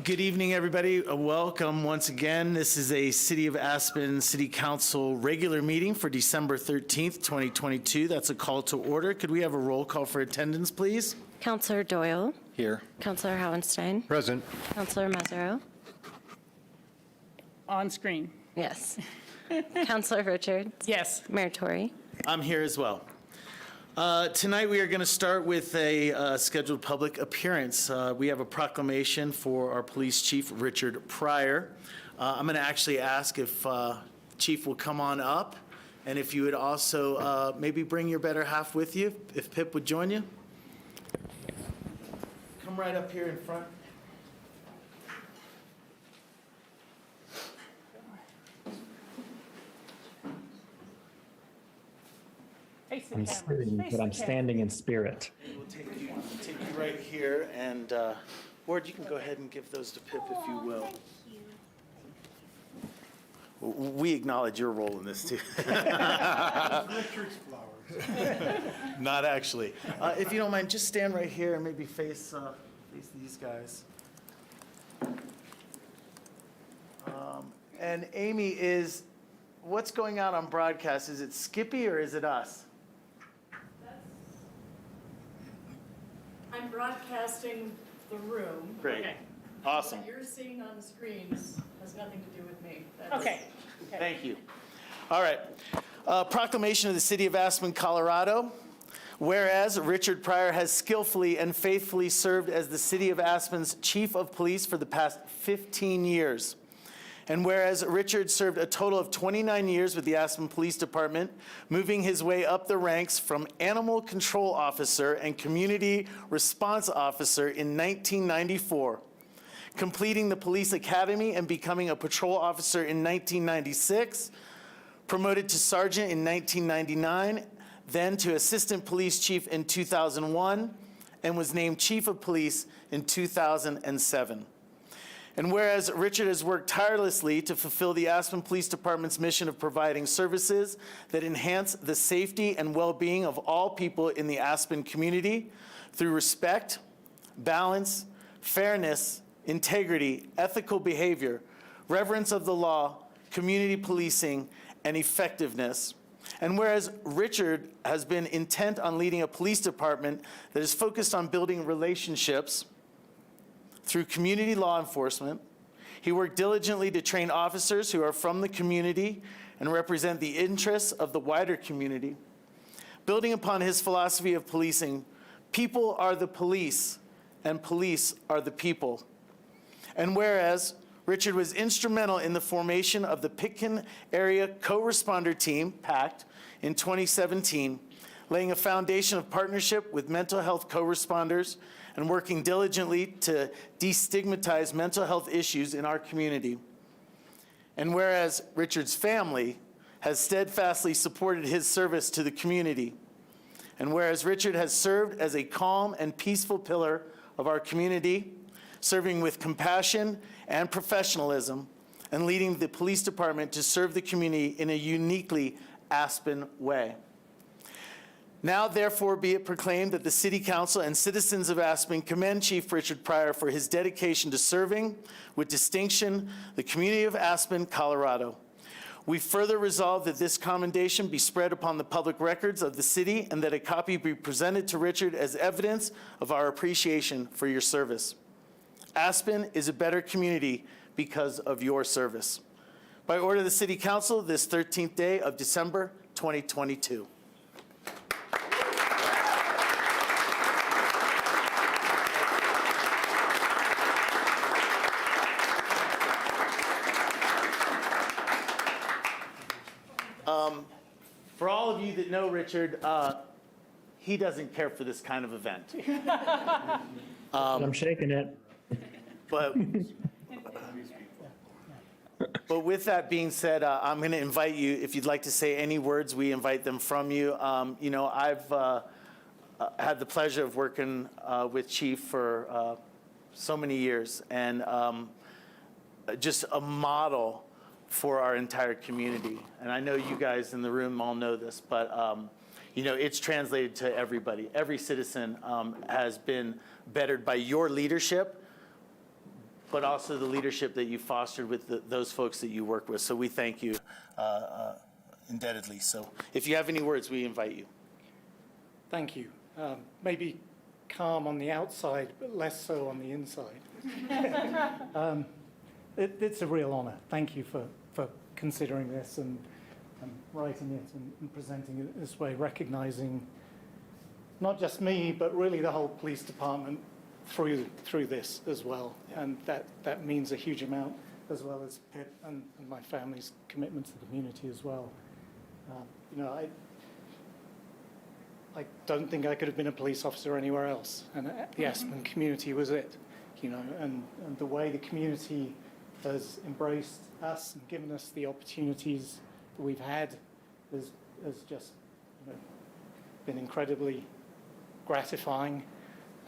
Good evening, everybody. Welcome once again. This is a City of Aspen City Council regular meeting for December 13th, 2022. That's a call to order. Could we have a roll call for attendance, please? Councillor Doyle. Here. Councillor Howenstein. Present. Councillor Mazzaro. On screen. Yes. Councillor Richards. Yes. Mayor Tory. I'm here as well. Tonight we are going to start with a scheduled public appearance. We have a proclamation for our police chief, Richard Pryor. I'm going to actually ask if Chief will come on up, and if you would also maybe bring your better half with you, if Pip would join you. Come right up here in front. Face the I'm camera. sitting, Face but the I'm camera. standing in spirit. We'll take you right here, and Ward, you can go ahead and give those to Pip if you will. We acknowledge your role in this too. Richard's flowers. Not actually. If you don't mind, just stand right here and maybe face these guys. And Amy, what's going on broadcast? Is it Skippy or is it us? I'm broadcasting the room. Great. Okay. Awesome. What you're seeing on the screens has nothing to do with me. That's- Okay. Thank you. All right. Proclamation of the City of Aspen, Colorado. Whereas Richard Pryor has skillfully and faithfully served as the City of Aspen's Chief of Police for the past 15 years. And whereas Richard served a total of 29 years with the Aspen Police Department, moving his way up the ranks from Animal Control Officer and Community Response Officer in 1994, completing the Police Academy and becoming a patrol officer in 1996, promoted to sergeant in 1999, then to assistant police chief in 2001, and was named chief of police in 2007. And whereas Richard has worked tirelessly to fulfill the Aspen Police Department's mission of providing services that enhance the safety and well-being of all people in the Aspen community through respect, balance, fairness, integrity, ethical behavior, reverence of the law, community policing, and effectiveness. And whereas Richard has been intent on leading a police department that is focused on building relationships through community law enforcement, he worked diligently to train officers who are from the community and represent the interests of the wider community. Building upon his philosophy of policing, people are the police and police are the people. And whereas Richard was instrumental in the formation of the Pitkin Area Co-Responder Team, PACT, in 2017, laying a foundation of partnership with mental health co-responders and working diligently to destigmatize mental health issues in our community. And whereas Richard's family has steadfastly supported his service to the community, and whereas Richard has served as a calm and peaceful pillar of our community, serving with compassion and professionalism, and leading the police department to serve the community in a uniquely Aspen way. Now, therefore, be it proclaimed that the City Council and citizens of Aspen commend Chief Richard Pryor for his dedication to serving with distinction the community of Aspen, Colorado. We further resolve that this commendation be spread upon the public records of the city and that a copy be presented to Richard as evidence of our appreciation for your service. Aspen is a better community because of your service. By order of the City Council, this 13th day of December 2022. For all of you that know Richard, he doesn't care for this kind of event. I'm shaking it. But with that being said, I'm going to invite you, if you'd like to say any words, we invite them from you. You know, I've had the pleasure of working with Chief for so many years, and just a model for our entire community. And I know you guys in the room all know this, but it's translated to everybody. Every citizen has been bettered by your leadership, but also the leadership that you fostered with those folks that you work with. So we thank you indebtedly. So if you have any words, we invite you. Thank you. Maybe calm on the outside, but less so on the inside. It's a real honor. Thank you for considering this and writing it and presenting it this way, recognizing not just me, but really the whole police department through this as well. And that means a huge amount, as well as Pip and my family's commitment to the community as well. I don't think I could have been a police officer anywhere else, and the Aspen community was it, and the way the community has embraced us and given us the opportunities that we've had has just been incredibly gratifying,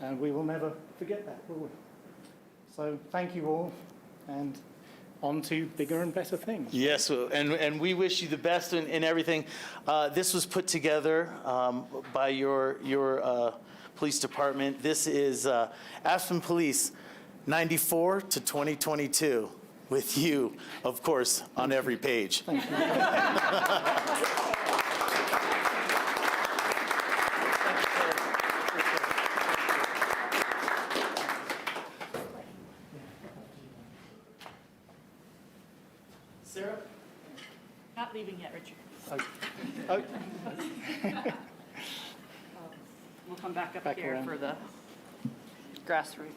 and we will never forget that, will we? So thank you all, and on to bigger and better things. Yes, and we wish you the best in everything. This was put together by your police department. This is Aspen Police 94 to 2022, with you, of course, on every page. Thank you. Sarah? Not leaving yet, Richard. Oh, We'll come back up Back here around. for the GrassRoots.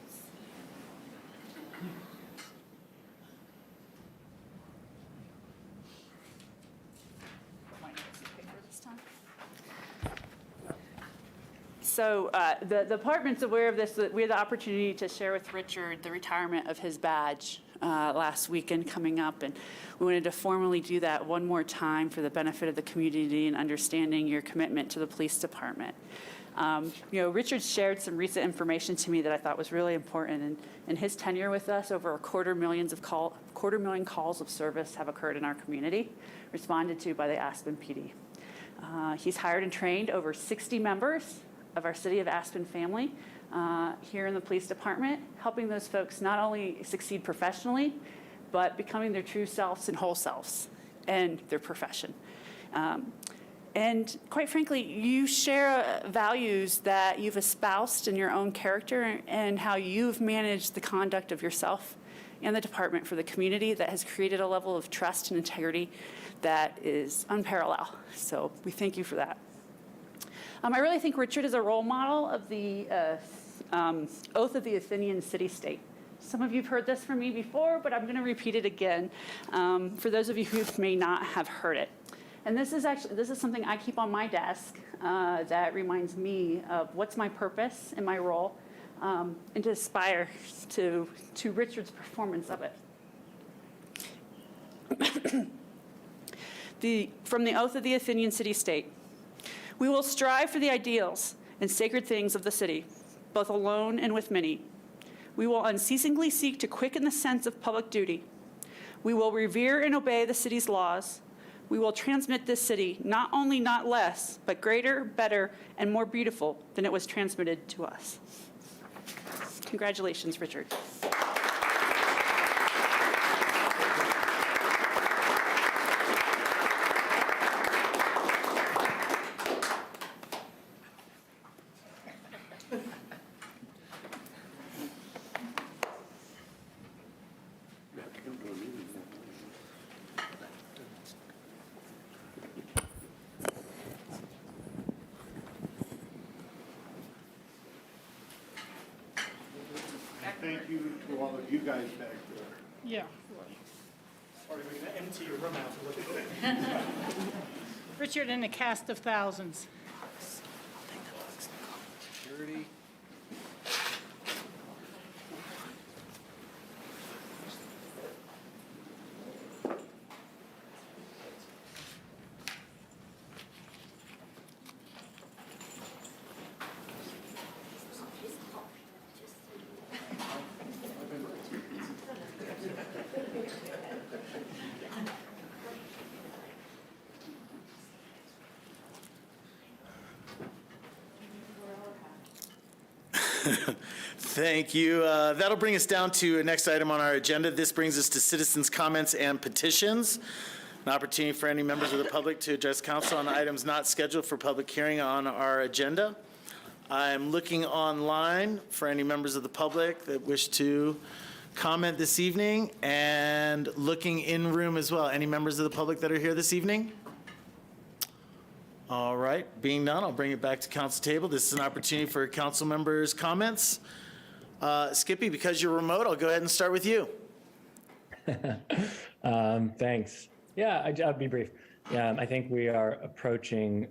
So the department's aware of this. That we had the opportunity to share with Richard the retirement of his badge last weekend coming up, and we wanted to formally do that one more time for the benefit of the community and understanding your commitment to the police department. Richard shared some recent information to me that I thought was really important. And in his tenure with us, over a quarter million calls of service have occurred in our community, responded to by the Aspen PD. He's hired and trained over 60 members of our City of Aspen family here in the police department, helping those folks not only succeed professionally, but becoming their true selves and whole selves in their profession. And quite frankly, you share values that you've espoused in your own character and how you've managed the conduct of yourself and the department for the community that has created a level of trust and integrity that is unparalleled. So we thank you for that. I really think Richard is a role model of the oath of the Athenian city-state. Some of you have heard this from me before, but I'm going to repeat it again for those of you who may not have heard it. And this is something I keep on my desk that reminds me of what's my purpose and my role, and to aspire to Richard's performance of it. From the oath of the Athenian city-state. We will strive for the ideals and sacred things of the city, both alone and with many. We will unceasingly seek to quicken the sense of public duty. We will revere and obey the city's laws. We will transmit this city not only not less, but greater, better, and more beautiful than it was transmitted to us. Congratulations, Richard. thank you to all of you guys back there. Yeah. Or we're going to empty your room out a little bit. Richard and a cast of thousands. Security. Thank you. That'll bring us down to a next item on our agenda. This brings us to citizens' comments and petitions. An opportunity for any members of the public to address council on items not scheduled for public hearing on our agenda. I'm looking online for any members of the public that wish to comment this evening, and looking in room as well. Any members of the public that are here this evening? All right, being none, I'll bring it back to council table. This is an opportunity for council members' comments. Skippy, because you're remote, I'll go ahead and start with you. Thanks. Yeah, I'll be brief. I think we are approaching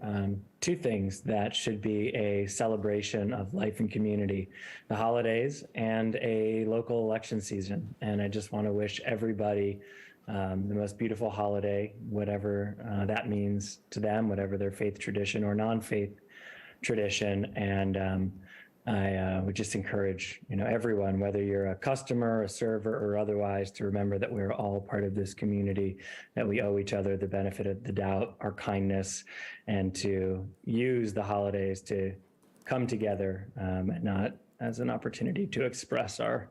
two things that should be a celebration of life and community, the holidays and a local election season. And I just want to wish everybody the most beautiful holiday, whatever that means to them, whatever their faith tradition or non-faith tradition. And I would just encourage, everyone, whether you're a customer, a server, or otherwise, to remember that we're all part of this community, that we owe each other the benefit of the doubt, our kindness, and to use the holidays to come together and not as an opportunity to express our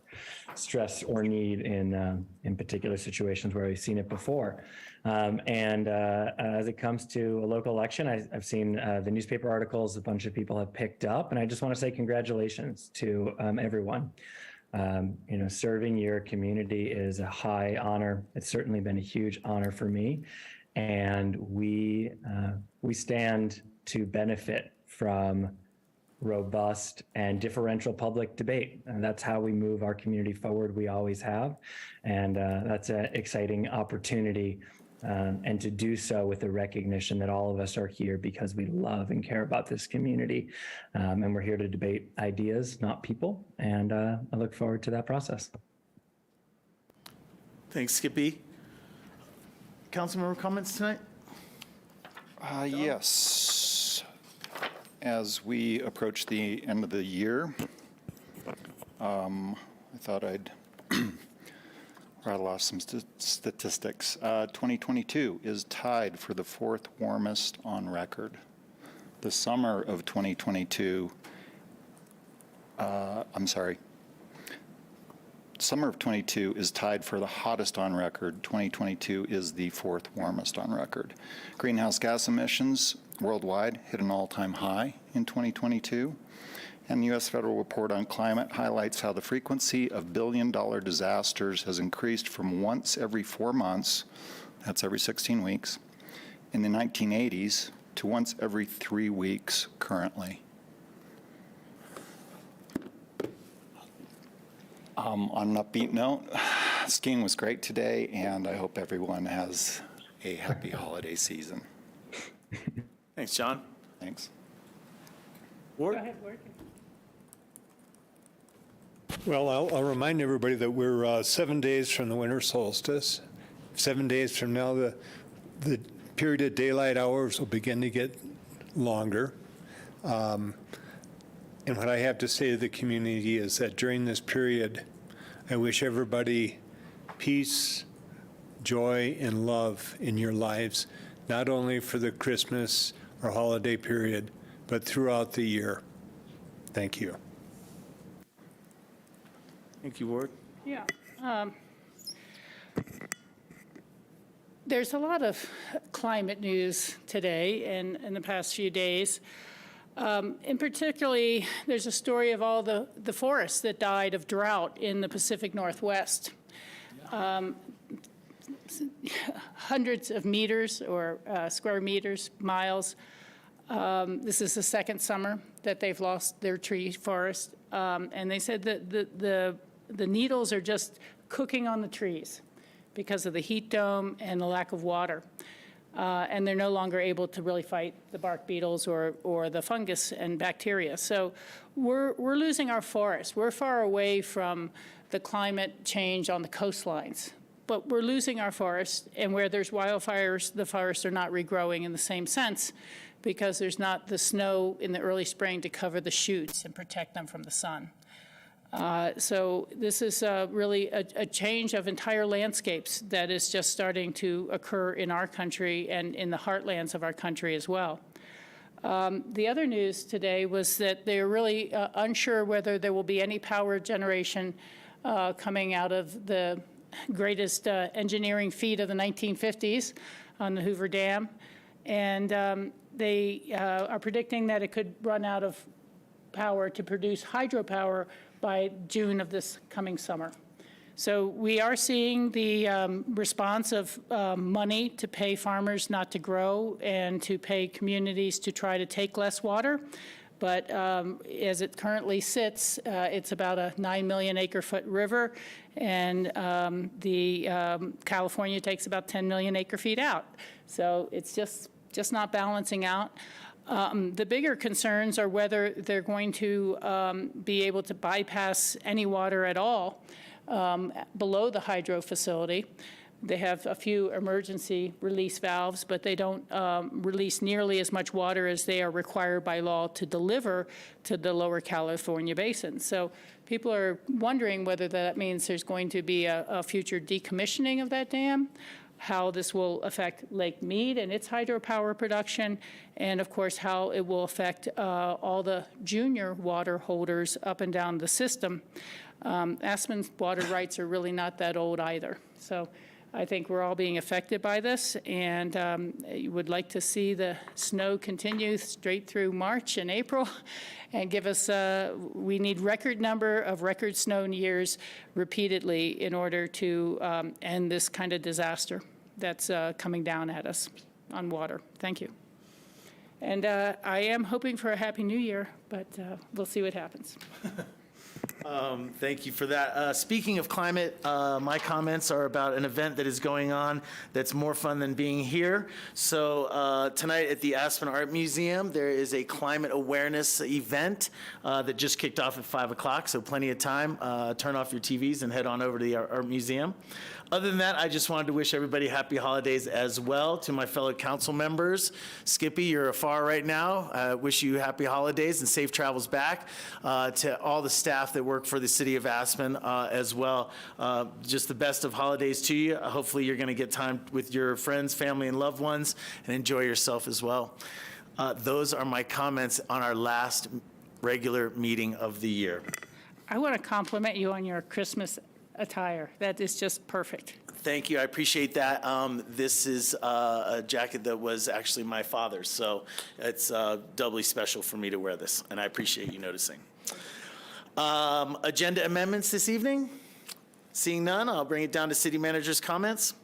stress or need in particular situations where we've seen it before. As it comes to a local election, I've seen the newspaper articles a bunch of people have picked up, and I just want to say congratulations to everyone. Serving your community is a high honor. It's certainly been a huge honor for me, and we stand to benefit from robust and differential public debate. And that's how we move our community forward. We always have. And that's an exciting opportunity. And to do so with the recognition that all of us are here because we love and care about this community. And we're here to debate ideas, not people. And I look forward to that process. Thanks, Skippy. Councilmember comments tonight? Yes. As we approach the end of the year, I thought I'd rattle off some statistics. 2022 is tied for the fourth warmest on record. The summer of 2022, summer of 22 is tied for the hottest on record. 2022 is the fourth warmest on record. Greenhouse gas emissions worldwide hit an all-time high in 2022. And the U.S. Federal Report on Climate highlights how the frequency of billion-dollar disasters has increased from once every 4 months, that's every 16 weeks, in the 1980s to once every 3 weeks currently. On an upbeat note, skiing was great today, and I hope everyone has a happy holiday season. Thanks, John. Thanks. Ward? Go ahead, Ward. Well, I'll remind everybody that we're 7 days from the winter solstice. 7 days from now, the period of daylight hours will begin to get longer. And what I have to say to the community is that during this period, I wish everybody peace, joy, and love in your lives, not only for the Christmas or holiday period, but throughout the year. Thank you. Thank you, Ward. Yeah. There's a lot of climate news today and in the past few days. In particularly, there's a story of all the forests that died of drought in the Pacific Northwest. Hundreds of meters or square meters, miles. This is the second summer that they've lost their tree forest. And they said that the needles are just cooking on the trees because of the heat dome and the lack of water. And they're no longer able to really fight the bark beetles or the fungus and bacteria. So we're losing our forests. We're far away from the climate change on the coastlines. But we're losing our forests, and where there's wildfires, the forests are not regrowing in the same sense because there's not the snow in the early spring to cover the shoots and protect them from the sun. So this is really a change of entire landscapes that is just starting to occur in our country and in the heartlands of our country as well. The other news today was that they're really unsure whether there will be any power generation coming out of the greatest engineering feat of the 1950s on the Hoover Dam. And they are predicting that it could run out of power to produce hydropower by June of this coming summer. So we are seeing the response of money to pay farmers not to grow and to pay communities to try to take less water. But as it currently sits, it's about a 9 million acre foot river, and California takes about 10 million acre feet out. So it's just not balancing out. The bigger concerns are whether they're going to be able to bypass any water at all below the hydro facility. They have a few emergency release valves, but they don't release nearly as much water as they are required by law to deliver to the lower California basin. So people are wondering whether that means there's going to be a future decommissioning of that dam, how this will affect Lake Mead and its hydropower production, and of course how it will affect all the junior water holders up and down the system. Aspen's water rights are really not that old either. So I think we're all being affected by this, and you would like to see the snow continue straight through March and April and give us, we need record number of record snow years repeatedly in order to end this kind of disaster that's coming down at us on water. Thank you. And I am hoping for a Happy New Year, but we'll see what happens. Thank you for that. Speaking of climate, my comments are about an event that is going on that's more fun than being here. So tonight at the Aspen Art Museum, there is a climate awareness event that just kicked off at 5 o'clock, so plenty of time. Turn off your TVs and head on over to the Art Museum. Other than that, I just wanted to wish everybody happy holidays as well. To my fellow council members, Skippy, you're afar right now. I wish you happy holidays and safe travels back. To all the staff that work for the city of Aspen as well, just the best of holidays to you. Hopefully you're going to get time with your friends, family, and loved ones and enjoy yourself as well. Those are my comments on our last regular meeting of the year. I want to compliment you on your Christmas attire. That is just perfect. Thank you. I appreciate that. This is a jacket that was actually my father's, so it's doubly special for me to wear this, and I appreciate you noticing. Agenda amendments this evening? Seeing none, I'll bring it down to city manager's comments.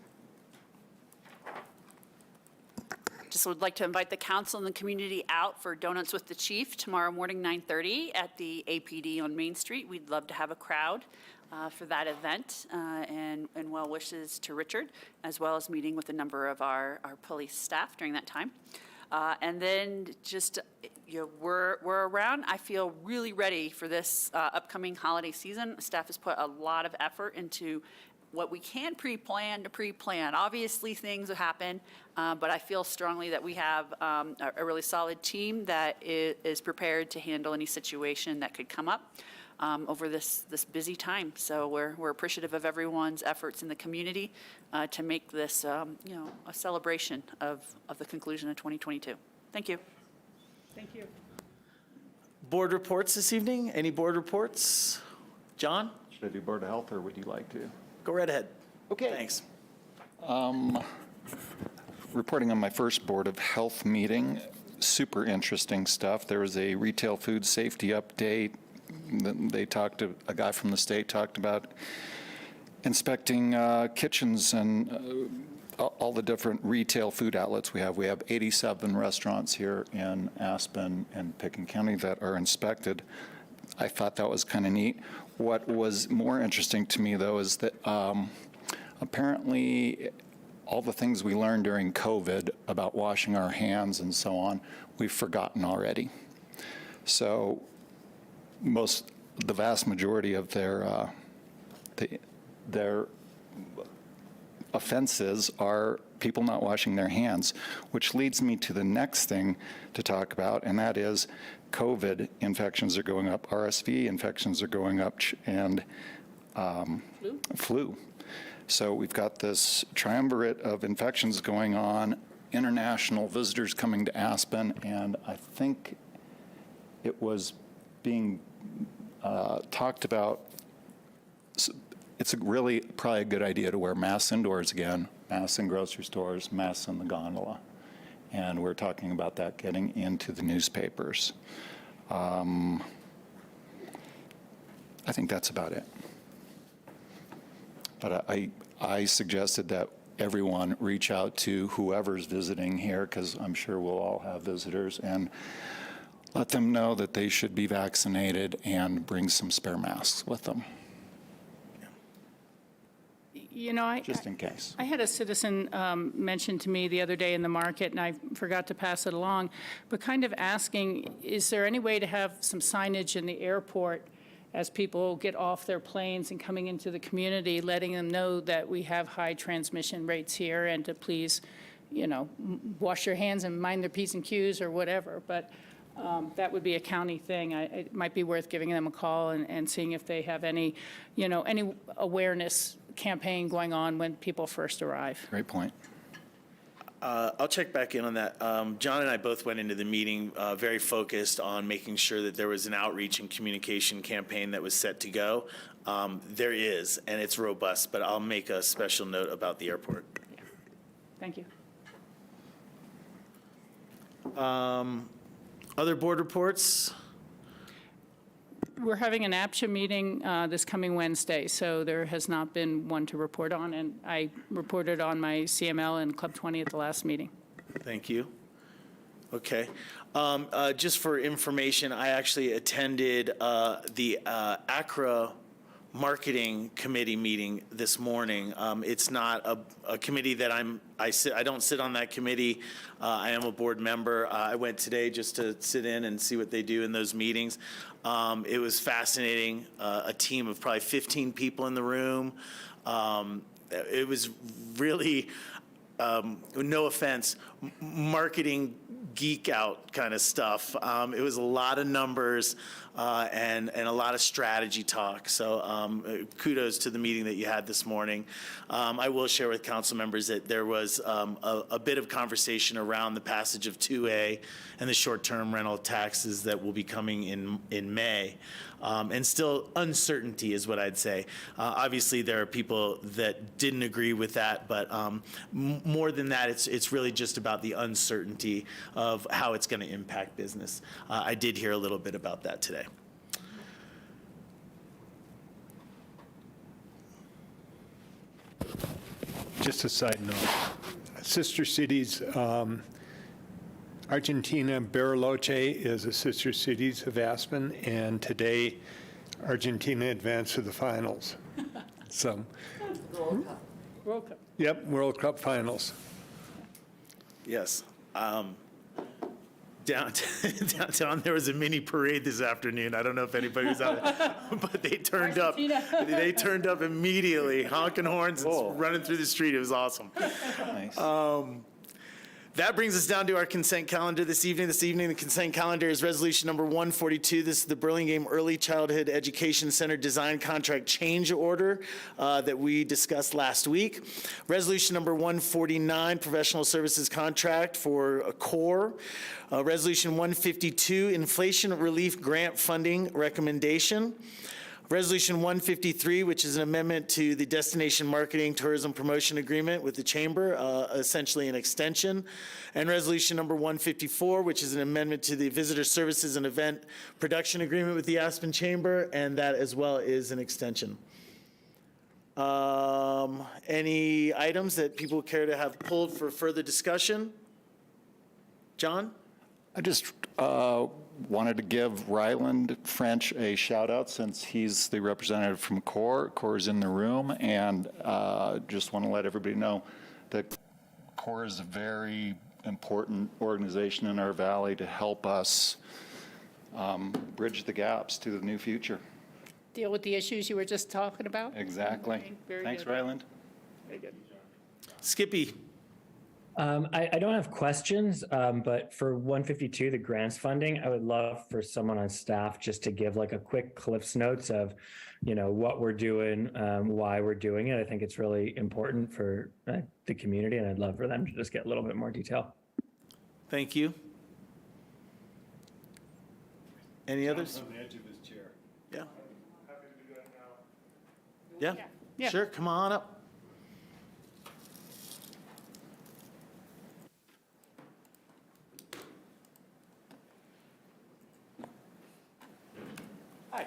Just would like to invite the council and the community out for Donuts with the Chief tomorrow morning, 9:30 at the APD on Main Street. We'd love to have a crowd for that event, and well wishes to Richard, as well as meeting with a number of our police staff during that time. And then just, we're around. I feel really ready for this upcoming holiday season. Staff has put a lot of effort into what we can pre-plan to pre-plan. Obviously, things will happen, but I feel strongly that we have a really solid team that is prepared to handle any situation that could come up over this busy time. So we're appreciative of everyone's efforts in the community to make this, a celebration of the conclusion of 2022. Thank you. Thank you. Board reports this evening? Any board reports? John? Should I do Board of Health, or would you like to? Go right ahead. Okay. Thanks. Reporting on my first Board of Health meeting, super interesting stuff. There was a retail food safety update. They talked to, a guy from the state talked about inspecting kitchens and all the different retail food outlets we have. We have 87 restaurants here in Aspen and Pickens County that are inspected. I thought that was kind of neat. What was more interesting to me, though, is that apparently all the things we learned during COVID about washing our hands and so on, we've forgotten already. So the vast majority of their offenses are people not washing their hands, which leads me to the next thing to talk about, and that is COVID infections are going up, RSV infections are going up, and flu. So we've got this triumvirate of infections going on international visitors coming to Aspen, and I think it was being talked about. It's really probably a good idea to wear masks indoors again, masks in grocery stores, masks in the gondola. And we're talking about that getting into the newspapers. I think that's about it. But I suggested that everyone reach out to whoever's visiting here, because I'm sure we'll all have visitors, and let them know that they should be vaccinated and bring some spare masks with them, You know, just in case. I had a citizen mention to me the other day in the market, and I forgot to pass it along, but kind of asking, is there any way to have some signage in the airport as people get off their planes and coming into the community, letting them know that we have high transmission rates here and to please, you know, wash their hands and mind their P's and Q's or whatever. But that would be a county thing. It might be worth giving them a call and seeing if they have any, you know, any awareness campaign going on when people first arrive. Great point. I'll check back in on that. John and I both went into the meeting very focused on making sure that there was an outreach and communication campaign that was set to go. There is, and it's robust, but I'll make a special note about the airport. Thank you. Other board reports? We're having an APCHA meeting this coming Wednesday, so there has not been one to report on, and I reported on my CML and Club 20 at the last meeting. Thank you. Okay. Just for information, I actually attended the ACRA Marketing Committee meeting this morning. It's not a committee that I don't sit on that committee. I am a board member. I went today just to sit in and see what they do in those meetings. It was fascinating. A team of probably 15 people in the room. It was really, no offense, marketing geek out kind of stuff. It was a lot of numbers and a lot of strategy talk. So kudos to the meeting that you had this morning. I will share with council members that there was a bit of conversation around the passage of 2A and the short-term rental taxes that will be coming in May. And still uncertainty is what I'd say. Obviously, there are people that didn't agree with that, but more than that, it's really just about the uncertainty of how it's going to impact business. I did hear a little bit about that today. Just a side note, sister cities, Argentina, Bariloche is a sister cities of Aspen, and today Argentina advanced to the finals. So, World Cup. yep, World Cup finals. Yes. Downtown, there was a mini parade this afternoon. I don't know if anybody was out, but they turned up. They turned up immediately, honking horns and running through the street. It was awesome. Nice. That brings us down to our consent calendar this evening. This evening, the consent calendar is resolution number 142. This is the Burlingame Early Childhood Education Center Design Contract Change Order that we discussed last week. Resolution number 149, Professional Services Contract for a COA. Resolution 152, Inflation Relief Grant Funding Recommendation. Resolution 153, which is an amendment to the Destination Marketing Tourism Promotion Agreement with the Chamber, essentially an extension. And Resolution number 154, which is an amendment to the Visitor Services and Event Production Agreement with the Aspen Chamber, and that as well is an extension. Any items that people care to have pulled for further discussion? John? I just wanted to give Ryland French a shout out since he's the representative from CORE. CORE is in the room, and just want to let everybody know that CORE is a very important organization in our valley to help us bridge the gaps to the new future. Deal with the issues you were just talking about? Exactly. Okay, very Thanks, good. Ryland. Very good. Skippy? I don't have questions, but for 152, the grants funding, I would love for someone on staff just to give like a quick Cliff's Notes of, what we're doing, why we're doing it. I think it's really important for the community, and I'd love for them to just get a little bit more detail. Thank you. Any others? On the edge of his chair. Yeah. Happy to do that now. Yeah. Yeah. Sure. Come on up. Hi.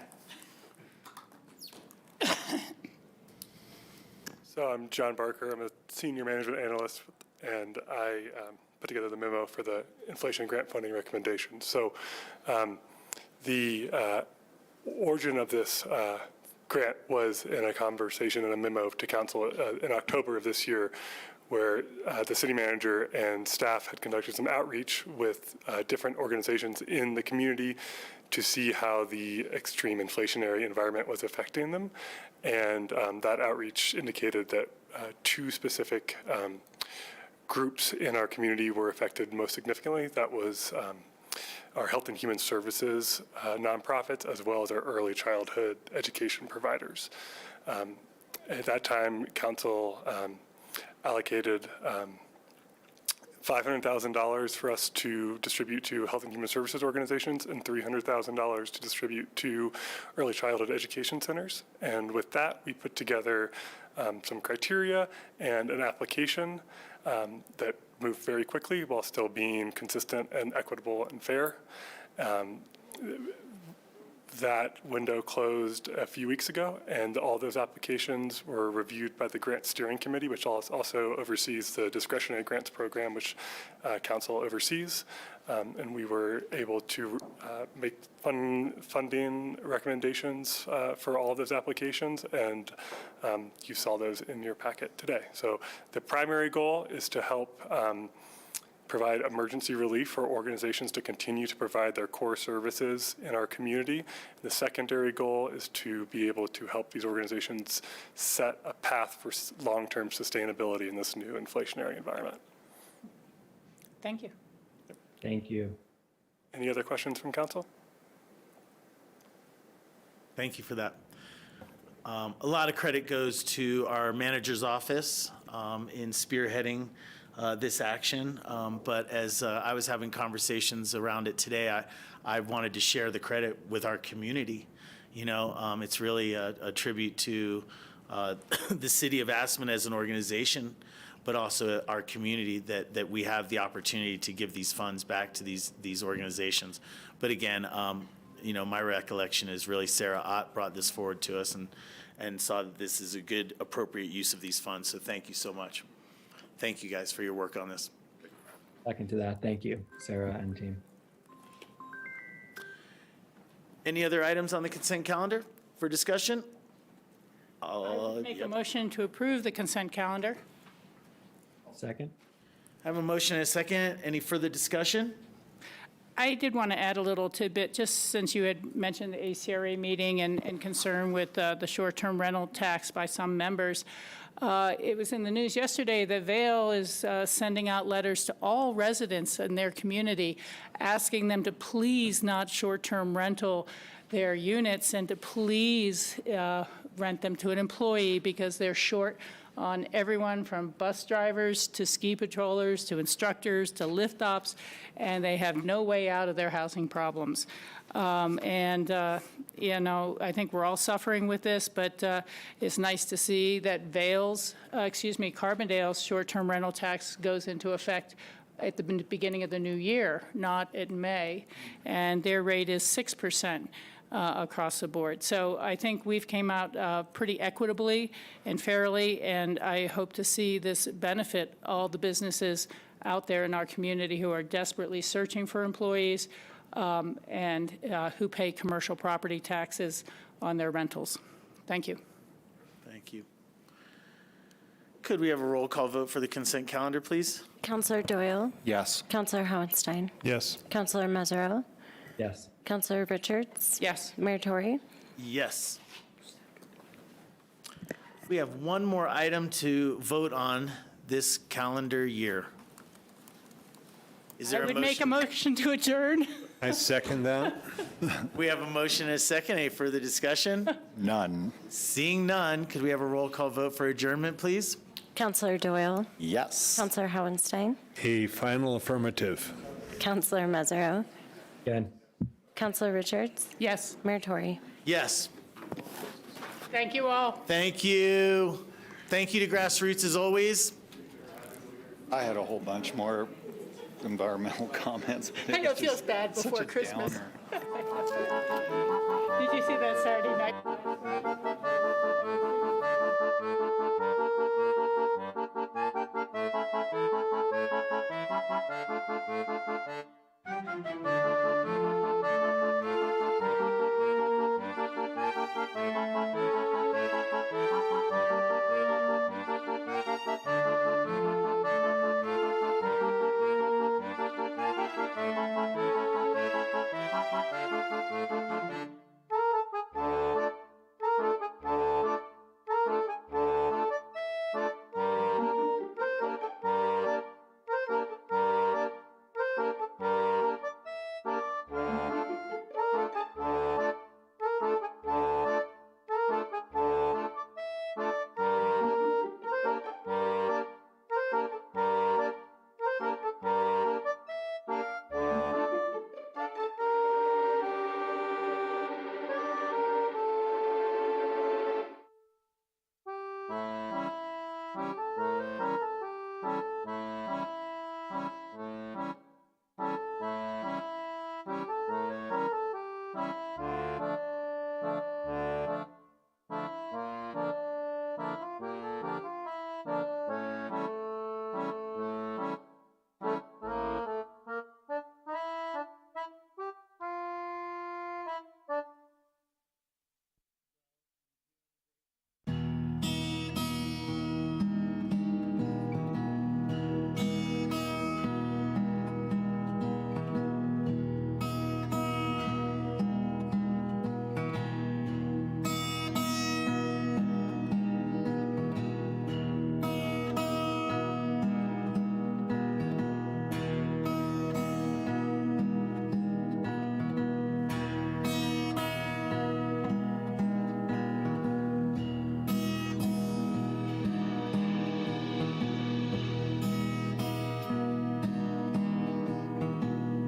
So I'm John Barker. I'm a senior management analyst, and I put together the memo for the inflation grant funding recommendations. So the origin of this grant was in a conversation and a memo to council in October of this year, where the city manager and staff had conducted some outreach with different organizations in the community to see how the extreme inflationary environment was affecting them. And that outreach indicated that two specific groups in our community were affected most significantly. That was our Health and Human Services nonprofits, as well as our early childhood education providers. At that time, council allocated $500,000 for us to distribute to Health and Human Services organizations and $300,000 to distribute to early childhood education centers. And with that, we put together some criteria and an application that moved very quickly while still being consistent and equitable and fair. That window closed a few weeks ago, and all those applications were reviewed by the Grant Steering Committee, which also oversees the discretionary grants program, which council oversees. And we were able to make funding recommendations for all of those applications, and you saw those in your packet today. So the primary goal is to help provide emergency relief for organizations to continue to provide their core services in our community. The secondary goal is to be able to help these organizations set a path for long-term sustainability in this new inflationary environment. Thank you. Thank you. Any other questions from council? Thank you for that. A lot of credit goes to our manager's office in spearheading this action. But as I was having conversations around it today, I wanted to share the credit with our community. It's really a tribute to the city of Aspen as an organization, but also our community that we have the opportunity to give these funds back to these organizations. But again, my recollection is really Sarah Ott brought this forward to us and saw that this is a good, appropriate use of these funds. So thank you so much. Thank you guys for your work on this. Second to that. Thank you, Sarah and team. Any other items on the consent calendar for discussion? Make a motion to approve the consent calendar. Second. I have a motion and a second. Any further discussion? I did want to add a little tidbit, just since you had mentioned the ACRA meeting and concern with the short-term rental tax by some members. It was in the news yesterday that Vail is sending out letters to all residents in their community, asking them to please not short-term rental their units and to please rent them to an employee, because they're short on everyone from bus drivers to ski patrollers to instructors to lift ops, and they have no way out of their housing problems. I think we're all suffering with this, but it's nice to see that Carbondale's short-term rental tax goes into effect at the beginning of the new year, not in May, and their rate is 6%. Across the board. So I think we've came out pretty equitably and fairly, and I hope to see this benefit all the businesses out there in our community who are desperately searching for employees and who pay commercial property taxes on their rentals. Thank you. Thank you. Could we have a roll call vote for the consent calendar, please? Counselor Doyle, Yes. Counselor Howenstein, Yes. Counselor Mazzaro, Yes. Counselor Richards, Yes. Mayor Tory. Yes. We have one more item to vote on this calendar year. Is I there a would make a motion? motion to adjourn. I second that. We have a motion and a second. Any further discussion? None. Seeing none, could we have a roll call vote for adjournment, please? Counselor Doyle, Yes. Counselor Hohenstein, A final affirmative. Counselor Mazzaro, Good. Counselor Richards, Yes, Mayor Tory. Yes. thank you all. Thank you. Thank you to GrassRoots as always. I had a whole bunch more environmental comments. but I know it was feels just bad such before a Christmas. downer. Did you see that Saturday night?